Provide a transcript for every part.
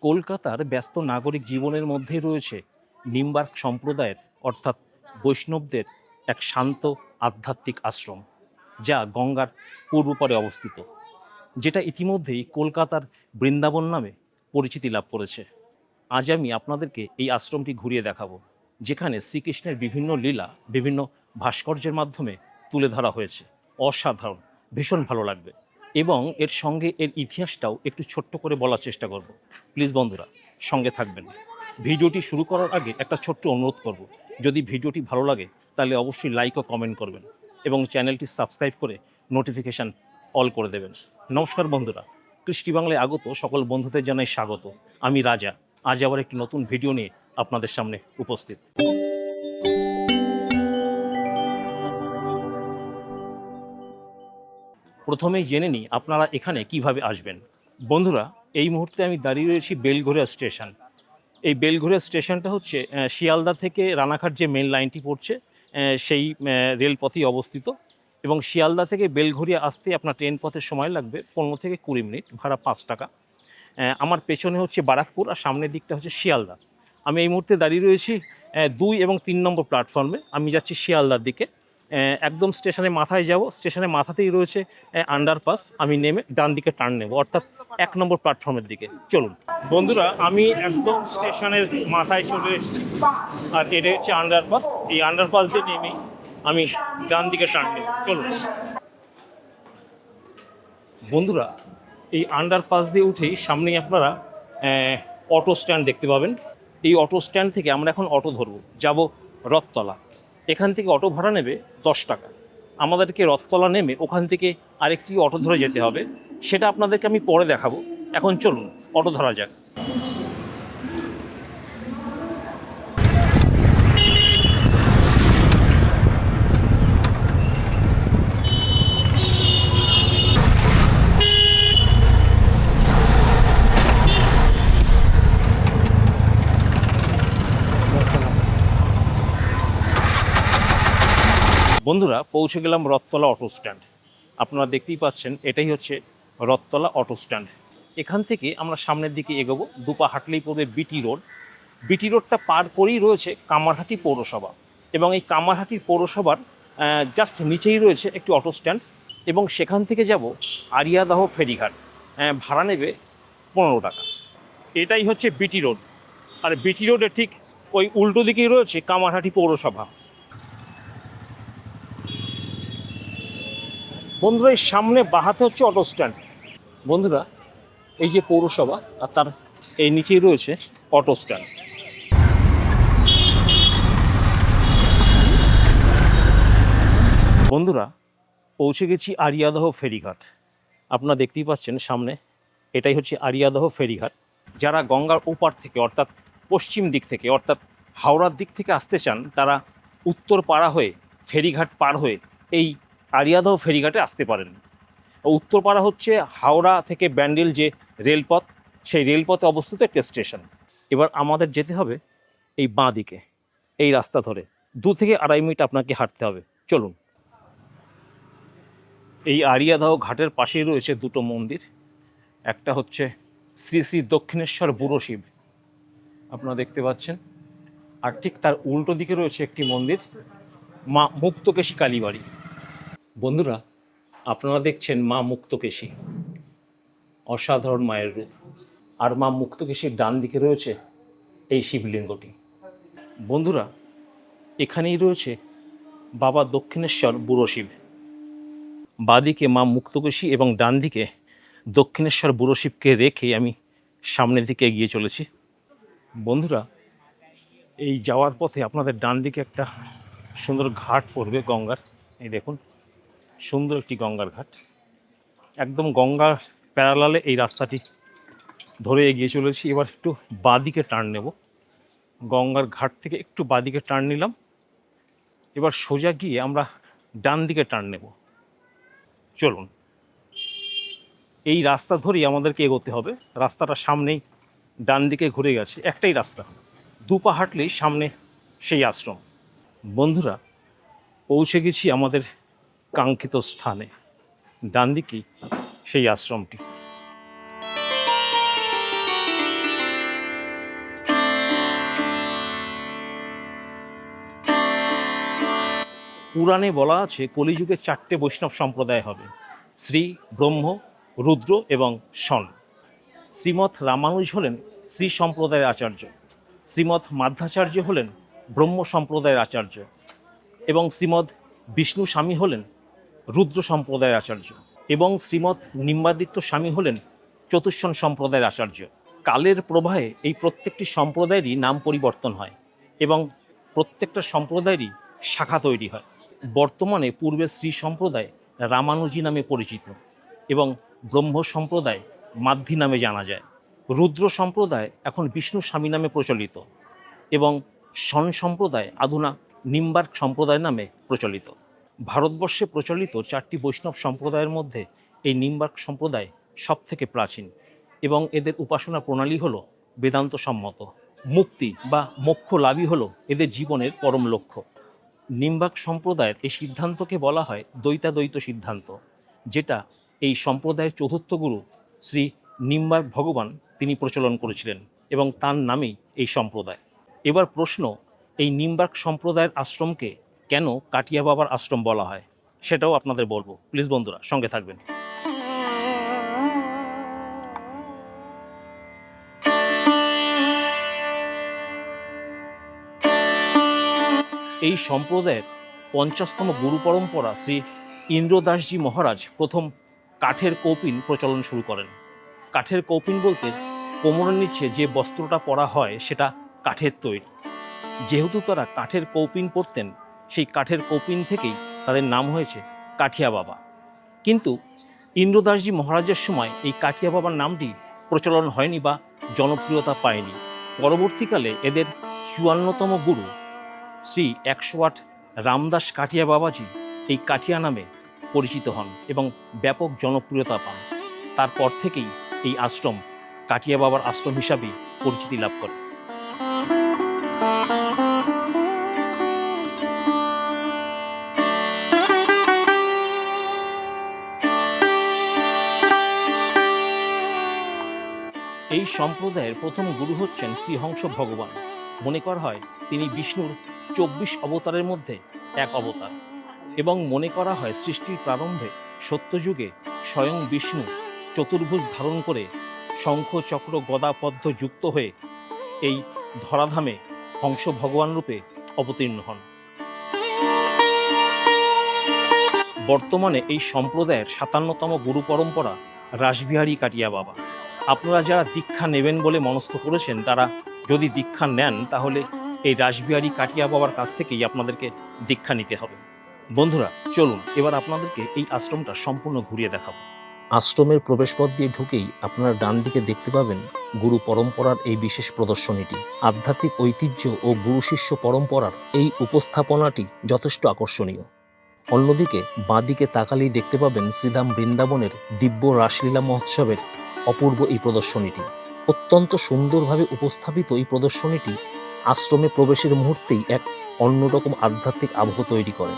কলকাতার ব্যস্ত নাগরিক জীবনের মধ্যেই রয়েছে নিম্বার্ক সম্প্রদায়ের অর্থাৎ বৈষ্ণবদের এক শান্ত আধ্যাত্মিক আশ্রম, যা গঙ্গার পূর্বপারে অবস্থিত, যেটা ইতিমধ্যেই কলকাতার বৃন্দাবন নামে পরিচিতি লাভ করেছে। আজ আমি আপনাদেরকে এই আশ্রমটি ঘুরিয়ে দেখাবো, যেখানে শ্রীকৃষ্ণের বিভিন্ন লীলা বিভিন্ন ভাস্কর্যের মাধ্যমে তুলে ধরা হয়েছে। অসাধারণ, ভীষণ ভালো লাগবে। এবং এর সঙ্গে এর ইতিহাসটাও একটু ছোট্ট করে বলার চেষ্টা করব। প্লিজ বন্ধুরা, সঙ্গে থাকবেন। ভিডিওটি শুরু করার আগে একটা ছোট্ট অনুরোধ করব, যদি ভিডিওটি ভালো লাগে তাহলে অবশ্যই লাইক ও কমেন্ট করবেন এবং চ্যানেলটি সাবস্ক্রাইব করে নোটিফিকেশান অল করে দেবেন। নমস্কার বন্ধুরা, কৃষ্টি বাংলায় আগত সকল বন্ধুদের জানাই স্বাগত। আমি রাজা, আজ আবার একটি নতুন ভিডিও নিয়ে আপনাদের সামনে উপস্থিত। প্রথমেই জেনে নিই আপনারা এখানে কিভাবে আসবেন। বন্ধুরা, এই মুহূর্তে আমি দাঁড়িয়ে রয়েছি বেলঘরিয়া স্টেশন। এই বেলঘরিয়া স্টেশনটা হচ্ছে শিয়ালদা থেকে রানাঘাট যে মেন লাইনটি পড়ছে সেই রেলপথেই অবস্থিত, এবং শিয়ালদা থেকে বেলঘরিয়া আসতে আপনার ট্রেন পথের সময় লাগবে 15 থেকে 20 মিনিট, ভাড়া 5 টাকা। আমার পেছনে হচ্ছে বারাকপুর আর সামনের দিকটা হচ্ছে শিয়ালদা। আমি এই মুহূর্তে দাঁড়িয়ে রয়েছি 2 এবং 3 নম্বর প্ল্যাটফর্মে। আমি যাচ্ছি শিয়ালদার দিকে। একদম স্টেশনের মাথায় যাব, স্টেশনের মাথাতেই রয়েছে আন্ডারপাস। আমি নেমে ডান দিকে টার্ন নেব, অর্থাৎ 1 নম্বর প্ল্যাটফর্মের দিকে। চলুন বন্ধুরা, আমি একদম স্টেশনের মাথায় চলে এসেছি, আর এটা হচ্ছে আন্ডারপাস। এই আন্ডারপাস দিয়ে নেমে আমি ডান দিকে টার্ন নেব। চলুন বন্ধুরা, এই আন্ডারপাস দিয়ে উঠেই সামনেই আপনারা অটো স্ট্যান্ড দেখতে পাবেন। এই অটো স্ট্যান্ড থেকে আমরা এখন অটো ধরবো, যাব রথতলা। এখান থেকে অটো ভাড়া নেবে 10 টাকা। আমাদেরকে রথতলা নেমে ওখান থেকে আরেকটি অটো ধরে যেতে হবে, সেটা আপনাদেরকে আমি পরে দেখাবো। এখন চলুন অটো ধরা যাক। বন্ধুরা, পৌঁছে গেলাম রথতলা অটো স্ট্যান্ড। আপনারা দেখতেই পাচ্ছেন, এটাই হচ্ছে রথতলা অটো স্ট্যান্ড। এখান থেকে আমরা সামনের দিকে এগোবো। দুপা হাঁটলেই পড়বে বিটি রোড। বিটি রোডটা পার করেই রয়েছে কামারহাটি পৌরসভা, এবং এই কামারহাটি পৌরসভার জাস্ট নিচেই রয়েছে একটি অটো স্ট্যান্ড, এবং সেখান থেকে যাব আরিয়াদহ ফেরিঘাট। ভাড়া নেবে 15 টাকা। এটাই হচ্ছে বিটি রোড, আর বিটি রোডের ঠিক ওই উল্টো দিকেই রয়েছে কামারহাটি পৌরসভা। বন্ধুরা, এই সামনে বাহাতে হচ্ছে অটো স্ট্যান্ড। বন্ধুরা, এই যে পৌরসভা, আর তার এই নিচেই রয়েছে অটো স্ট্যান্ড। বন্ধুরা, পৌঁছে গেছি আরিয়াদহ ফেরিঘাট। আপনারা দেখতেই পাচ্ছেন সামনে, এটাই হচ্ছে আরিয়াদহ ফেরিঘাট। যারা গঙ্গার ওপার থেকে অর্থাৎ পশ্চিম দিক থেকে অর্থাৎ হাওড়ার দিক থেকে আসতে চান, তারা উত্তর পাড়া হয়ে ফেরিঘাট পার হয়ে এই আরিয়াদহ ফেরিঘাটে আসতে পারেন। উত্তরপাড়া হচ্ছে হাওড়া থেকে ব্যান্ডেল যে রেলপথ, সেই রেলপথে অবস্থিত একটা স্টেশন। এবার আমাদের যেতে হবে এই বাঁ দিকে, এই রাস্তা ধরে 2 থেকে 2.5 মিনিট আপনাকে হাঁটতে হবে। চলুন। এই আরিয়াদহ ঘাটের পাশেই রয়েছে দুটো মন্দির। একটা হচ্ছে শ্রী শ্রী দক্ষিণেশ্বর বুড়ো শিব, আপনারা দেখতে পাচ্ছেন, আর ঠিক তার উল্টো দিকে রয়েছে একটি মন্দির, মা মুক্তকেশী কালীবাড়ি। বন্ধুরা, আপনারা দেখছেন মা মুক্তকেশী, অসাধারণ মায়ের রূপ। আর মা মুক্তকেশীর ডান দিকে রয়েছে এই শিবলিঙ্গটি। বন্ধুরা, এখানেই রয়েছে বাবা দক্ষিণেশ্বর বুড়ো শিব। বাঁদিকে মা মুক্তকেশী এবং ডান দিকে দক্ষিণেশ্বর বুড়ো শিবকে রেখে আমি সামনের দিকে এগিয়ে চলেছি। বন্ধুরা, এই যাওয়ার পথে আপনাদের ডান দিকে একটা সুন্দর ঘাট পড়বে গঙ্গার। এই দেখুন, সুন্দর একটি গঙ্গার ঘাট। একদম গঙ্গার প্যারালালে এই রাস্তাটি ধরে এগিয়ে চলেছি। এবার একটু বাঁদিকে টার্ন নেব। গঙ্গার ঘাট থেকে একটু বাঁদিকে টার্ন নিলাম। এবার সোজা গিয়ে আমরা ডান দিকে টার্ন নেব। চলুন, এই রাস্তা ধরেই আমাদেরকে এগোতে হবে। রাস্তাটা সামনেই ডান দিকে ঘুরে গেছে, একটাই রাস্তা, 2 পা হাঁটলেই সামনে সেই আশ্রম। বন্ধুরা, পৌঁছে গেছি আমাদের কাঙ্ক্ষিত স্থানে। ডান দিকেই সেই আশ্রমটি। পুরাণে বলা আছে কলিযুগে 4টে বৈষ্ণব সম্প্রদায় হবে: শ্রী, ব্রহ্ম, রুদ্র এবং শন। শ্রীমৎ রামানুজ হলেন শ্রী সম্প্রদায়ের আচার্য, শ্রীমৎ মাধ্বাচার্য হলেন ব্রহ্ম সম্প্রদায়ের আচার্য এবং শ্রীমৎ বিষ্ণু স্বামী হলেন রুদ্র সম্প্রদায়ের আচার্য এবং শ্রীমৎ নিম্বাদিত্য স্বামী হলেন চতুষ্ষণ সম্প্রদায়ের আচার্য। কালের প্রবাহে এই প্রত্যেকটি সম্প্রদায়েরই নাম পরিবর্তন হয় এবং প্রত্যেকটা সম্প্রদায়েরই শাখা তৈরি হয়। বর্তমানে পূর্বের শ্রী সম্প্রদায় রামানুজী নামে পরিচিত এবং ব্রহ্ম সম্প্রদায় মাধ্বী নামে জানা যায়। রুদ্র সম্প্রদায় এখন বিষ্ণু স্বামী নামে প্রচলিত এবং শন সম্প্রদায় আধুনা নিম্বার্ক সম্প্রদায় নামে প্রচলিত। ভারতবর্ষে প্রচলিত 4টি বৈষ্ণব সম্প্রদায়ের মধ্যে এই নিম্বার্ক সম্প্রদায় সবথেকে প্রাচীন এবং এদের উপাসনা প্রণালী হলো বেদান্ত সম্মত। মুক্তি বা মোক্ষ লাভই হলো এদের জীবনের পরম লক্ষ্য। নিম্বার্ক সম্প্রদায়ের এই সিদ্ধান্তকে বলা হয় দ্বৈতাদ্বৈত সিদ্ধান্ত, যেটা এই সম্প্রদায়ের চতুর্থ গুরু শ্রী নিম্বার্ক ভগবান তিনি প্রচলন করেছিলেন এবং তার নামেই এই সম্প্রদায়। এবার প্রশ্ন, এই নিম্বার্ক সম্প্রদায়ের আশ্রমকে কেন কাটিয়া বাবার আশ্রম বলা হয় সেটাও আপনাদের বলবো। প্লিজ বন্ধুরা সঙ্গে থাকবেন। এই সম্প্রদায়ের 50তম গুরু পরম্পরা শ্রী ইন্দ্রদাসজি মহারাজ প্রথম কাঠের কৌপিন প্রচলন শুরু করেন। কাঠের কৌপিন বলতে কোমরের নিচে যে বস্ত্রটা পরা হয় সেটা কাঠের তৈরি। যেহেতু তারা কাঠের কৌপিন পরতেন, সেই কাঠের কৌপিন থেকেই তাদের নাম হয়েছে কাঠিয়া বাবা। কিন্তু ইন্দ্রদাসজি মহারাজের সময় এই কাঠিয়া বাবার নামটি প্রচলন হয়নি বা জনপ্রিয়তা পায়নি। পরবর্তীকালে এদের 54তম গুরু শ্রী 108 রামদাস কাঠিয়া বাবাজি এই কাঠিয়া নামে পরিচিত হন এবং ব্যাপক জনপ্রিয়তা পান। তারপর থেকেই এই আশ্রম কাঠিয়া বাবার আশ্রম হিসাবেই পরিচিতি লাভ করে। এই সম্প্রদায়ের প্রথম গুরু হচ্ছেন শ্রীহংস ভগবান। মনে করা হয় তিনি বিষ্ণুর 24 অবতারের মধ্যে এক অবতার এবং মনে করা হয় সৃষ্টির প্রারম্ভে সত্যযুগে স্বয়ং বিষ্ণু চতুর্ভুজ ধারণ করে শঙ্খ চক্র গদা পদ্ম যুক্ত হয়ে এই ধরাধামে হংস ভগবান রূপে অবতীর্ণ হন। বর্তমানে এই সম্প্রদায়ের 57তম গুরু পরম্পরা রাসবিহারী কাটিয়া বাবা। আপনারা যারা দীক্ষা নেবেন বলে মনস্থ করেছেন, তারা যদি দীক্ষা নেন তাহলে এই রাসবিহারী কাটিয়া বাবার কাছ থেকেই আপনাদেরকে দীক্ষা নিতে হবে। বন্ধুরা চলুন এবার আপনাদেরকে এই আশ্রমটা সম্পূর্ণ ঘুরিয়ে দেখাবো। আশ্রমের প্রবেশপথ দিয়ে ঢুকেই আপনারা ডান দিকে দেখতে পাবেন গুরু পরম্পরার এই বিশেষ প্রদর্শনীটি। আধ্যাত্মিক ঐতিহ্য ও গুরু শিষ্য পরম্পরার এই উপস্থাপনাটি যথেষ্ট আকর্ষণীয়। অন্যদিকে বাঁদিকে তাকালেই দেখতে পাবেন শ্রীধাম বৃন্দাবনের দিব্য রাসলীলা মহোৎসবের অপূর্ব এই প্রদর্শনীটি। অত্যন্ত সুন্দরভাবে উপস্থাপিত এই প্রদর্শনীটি আশ্রমে প্রবেশের মুহূর্তেই এক অন্যরকম আধ্যাত্মিক আবহ তৈরি করে।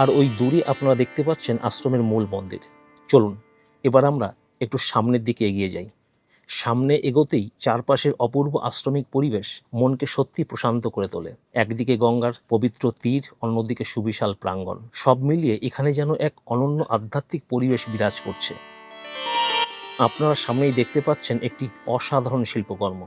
আর ওই দূরে আপনারা দেখতে পাচ্ছেন আশ্রমের মূল মন্দির। চলুন এবার আমরা একটু সামনের দিকে এগিয়ে যাই। সামনে এগোতেই চারপাশের অপূর্ব আশ্রমিক পরিবেশ মনকে সত্যি প্রশান্ত করে তোলে। একদিকে গঙ্গার পবিত্র তীর, অন্যদিকে সুবিশাল প্রাঙ্গণ, সব মিলিয়ে এখানে যেন এক অনন্য আধ্যাত্মিক পরিবেশ বিরাজ করছে। আপনারা সামনেই দেখতে পাচ্ছেন একটি অসাধারণ শিল্পকর্ম।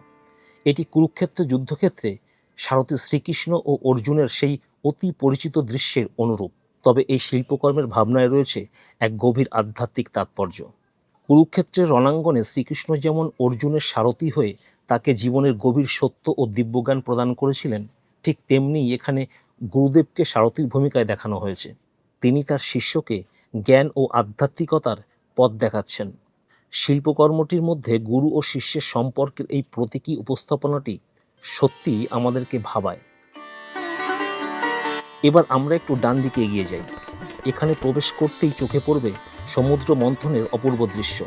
এটি কুরুক্ষেত্র যুদ্ধক্ষেত্রে সারথী শ্রীকৃষ্ণ ও অর্জুনের সেই অতি পরিচিত দৃশ্যের অনুরূপ। তবে এই শিল্পকর্মের ভাবনায় রয়েছে এক গভীর আধ্যাত্মিক তাৎপর্য। কুরুক্ষেত্রের রণাঙ্গনে শ্রীকৃষ্ণ যেমন অর্জুনের সারথী হয়ে তাকে জীবনের গভীর সত্য ও দিব্যজ্ঞান প্রদান করেছিলেন, ঠিক তেমনি এখানে গুরুদেবকে সারথীর ভূমিকায় দেখানো হয়েছে। তিনি তার শিষ্যকে জ্ঞান ও আধ্যাত্মিকতার পথ দেখাচ্ছেন। শিল্পকর্মটির মধ্যে গুরু ও শিষ্যের সম্পর্কের এই প্রতীকী উপস্থাপনাটি সত্যিই আমাদেরকে ভাবায়। এবার আমরা একটু ডান দিকে এগিয়ে যাই। এখানে প্রবেশ করতেই চোখে পড়বে সমুদ্র মন্থনের অপূর্ব দৃশ্য।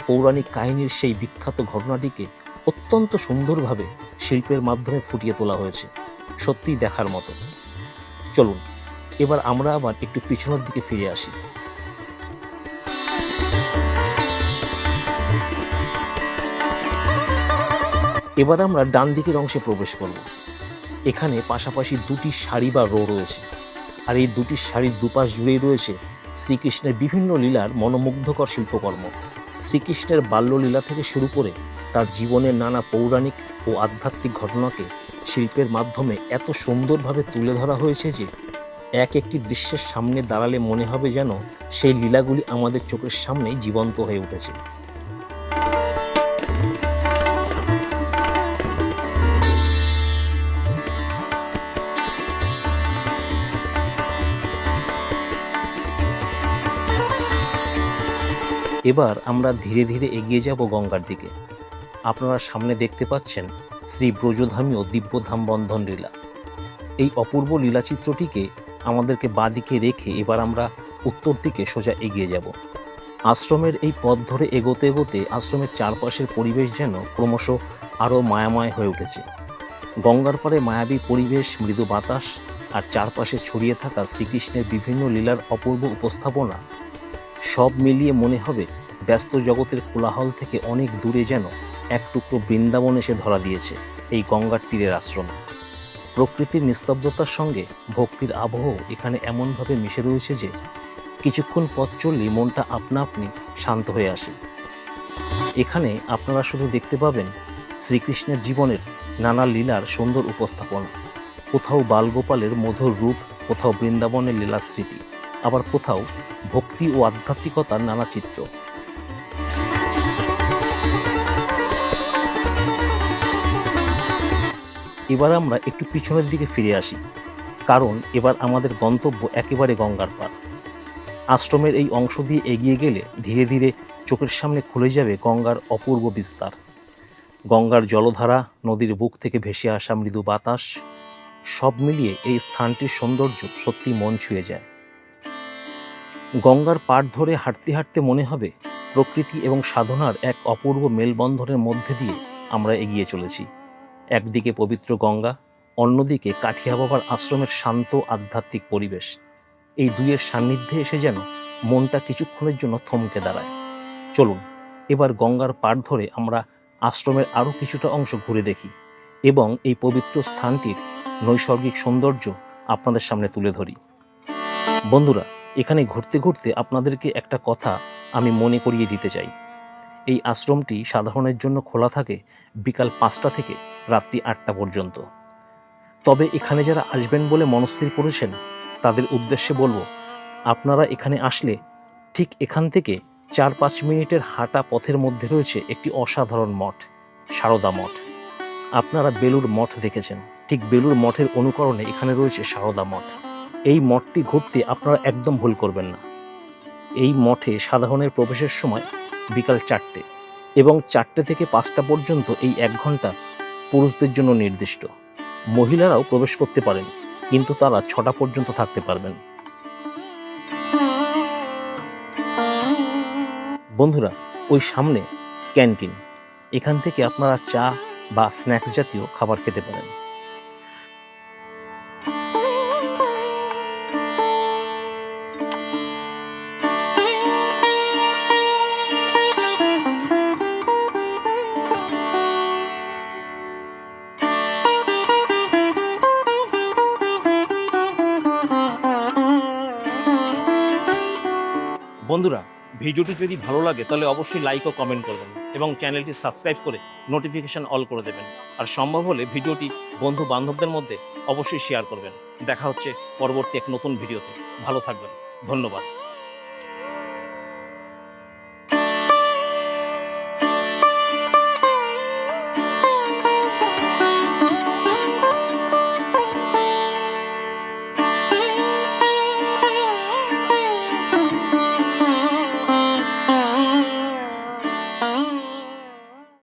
পৌরাণিক কাহিনীর সেই বিখ্যাত ঘটনাটিকে অত্যন্ত সুন্দরভাবে শিল্পের মাধ্যমে ফুটিয়ে তোলা হয়েছে, সত্যিই দেখার মতো। চলুন এবার আমরা আবার একটু পিছনের দিকে ফিরে আসি। এবার আমরা ডান দিকের অংশে প্রবেশ করব। এখানে পাশাপাশি দুটি সারি বা রো রয়েছে, আর এই দুটি সারির দুপাশ জুড়েই রয়েছে শ্রীকৃষ্ণের বিভিন্ন লীলার মনোমুগ্ধকর শিল্পকর্ম। শ্রীকৃষ্ণের বাল্যলীলা থেকে শুরু করে তার জীবনের নানা পৌরাণিক ও আধ্যাত্মিক ঘটনাকে শিল্পের মাধ্যমে এত সুন্দরভাবে তুলে ধরা হয়েছে যে এক একটি দৃশ্যের সামনে দাঁড়ালে মনে হবে যেন সেই লীলাগুলি আমাদের চোখের সামনেই জীবন্ত হয়ে উঠেছে। এবার আমরা ধীরে ধীরে এগিয়ে যাব গঙ্গার দিকে। আপনারা সামনে দেখতে পাচ্ছেন শ্রী ব্রজধামী ও দিব্যধাম বন্ধন লীলা। এই অপূর্ব লীলাচিত্রটিকে আমাদেরকে বাঁদিকে রেখে এবার আমরা উত্তর দিকে সোজা এগিয়ে যাব। আশ্রমের এই পথ ধরে এগোতে এগোতে আশ্রমের চারপাশের পরিবেশ যেন ক্রমশ আরও মায়াময় হয়ে উঠেছে। গঙ্গার পাড়ে মায়াবী পরিবেশ, মৃদু বাতাস আর চারপাশে ছড়িয়ে থাকা শ্রীকৃষ্ণের বিভিন্ন লীলার অপূর্ব উপস্থাপনা, সব মিলিয়ে মনে হবে ব্যস্ত জগতের কোলাহল থেকে অনেক দূরে যেন এক টুকরো বৃন্দাবন এসে ধরা দিয়েছে এই গঙ্গার তীরের আশ্রমে। প্রকৃতির নিস্তব্ধতার সঙ্গে ভক্তির আবহ এখানে এমনভাবে মিশে রয়েছে যে কিছুক্ষণ পথ চললেই মনটা আপনা আপনি শান্ত হয়ে আসে। এখানে আপনারা শুধু দেখতে পাবেন শ্রীকৃষ্ণের জীবনের নানা লীলার সুন্দর উপস্থাপনা। কোথাও বালগোপালের মধুর রূপ, কোথাও বৃন্দাবনের লীলা স্মৃতি, আবার কোথাও ভক্তি ও আধ্যাত্মিকতার নানা চিত্র। এবার আমরা একটু পিছনের দিকে ফিরে আসি, কারণ এবার আমাদের গন্তব্য একেবারে গঙ্গার পার। আশ্রমের এই অংশ দিয়ে এগিয়ে গেলে ধীরে ধীরে চোখের সামনে খুলে যাবে গঙ্গার অপূর্ব বিস্তার। গঙ্গার জলধারা, নদীর বুক থেকে ভেসে আসা মৃদু বাতাস, সব মিলিয়ে এই স্থানটির সৌন্দর্য সত্যি মন ছুঁয়ে যায়। গঙ্গার পাড় ধরে হাঁটতে হাঁটতে মনে হবে প্রকৃতি এবং সাধনার এক অপূর্ব মেলবন্ধনের মধ্যে দিয়ে আমরা এগিয়ে চলেছি। একদিকে পবিত্র গঙ্গা, অন্যদিকে কাঠিয়া বাবার আশ্রমের শান্ত আধ্যাত্মিক পরিবেশ। এই দুইয়ের সান্নিধ্যে এসে যেন মনটা কিছুক্ষণের জন্য থমকে দাঁড়ায়। চলুন এবার গঙ্গার পাড় ধরে আমরা আশ্রমের আরও কিছুটা অংশ ঘুরে দেখি এবং এই পবিত্র স্থানটির নৈসর্গিক সৌন্দর্য আপনাদের সামনে তুলে ধরি। বন্ধুরা, এখানে ঘুরতে ঘুরতে আপনাদেরকে একটা কথা আমি মনে করিয়ে দিতে চাই। এই আশ্রমটি সাধারণের জন্য খোলা থাকে বিকাল 5টা থেকে রাত্রি 8টা পর্যন্ত। তবে এখানে যারা আসবেন বলে মনস্থির করেছেন তাদের উদ্দেশ্যে বলবো, আপনারা এখানে আসলে ঠিক এখান থেকে 4-5 মিনিটের হাঁটা পথের মধ্যে রয়েছে একটি অসাধারণ মঠ, সারদা মঠ। আপনারা বেলুড় মঠ দেখেছেন, ঠিক বেলুড় মঠের অনুকরণে এখানে রয়েছে সারদা মঠ। এই মঠটি ঘুরতে আপনারা একদম ভুল করবেন না। এই মঠে সাধারণের প্রবেশের সময় বিকাল 4টে এবং 4টে থেকে 5টা পর্যন্ত এই 1 ঘন্টা পুরুষদের জন্য নির্দিষ্ট। মহিলারাও প্রবেশ করতে পারেন, কিন্তু তারা 6টা পর্যন্ত থাকতে পারবেন। বন্ধুরা, ওই সামনে ক্যান্টিন, এখান থেকে আপনারা চা বা স্ন্যাক্স জাতীয় খাবার খেতে পারেন। বন্ধুরা, ভিডিওটি যদি ভালো লাগে তাহলে অবশ্যই লাইক ও কমেন্ট করবেন এবং চ্যানেলটি সাবস্ক্রাইব করে নোটিফিকেশন অল করে দেবেন। আর সম্ভব হলে ভিডিওটি বন্ধু বান্ধবদের মধ্যে অবশ্যই শেয়ার করবেন। দেখা হচ্ছে পরবর্তী এক নতুন ভিডিওতে। ভালো থাকবেন, ধন্যবাদ।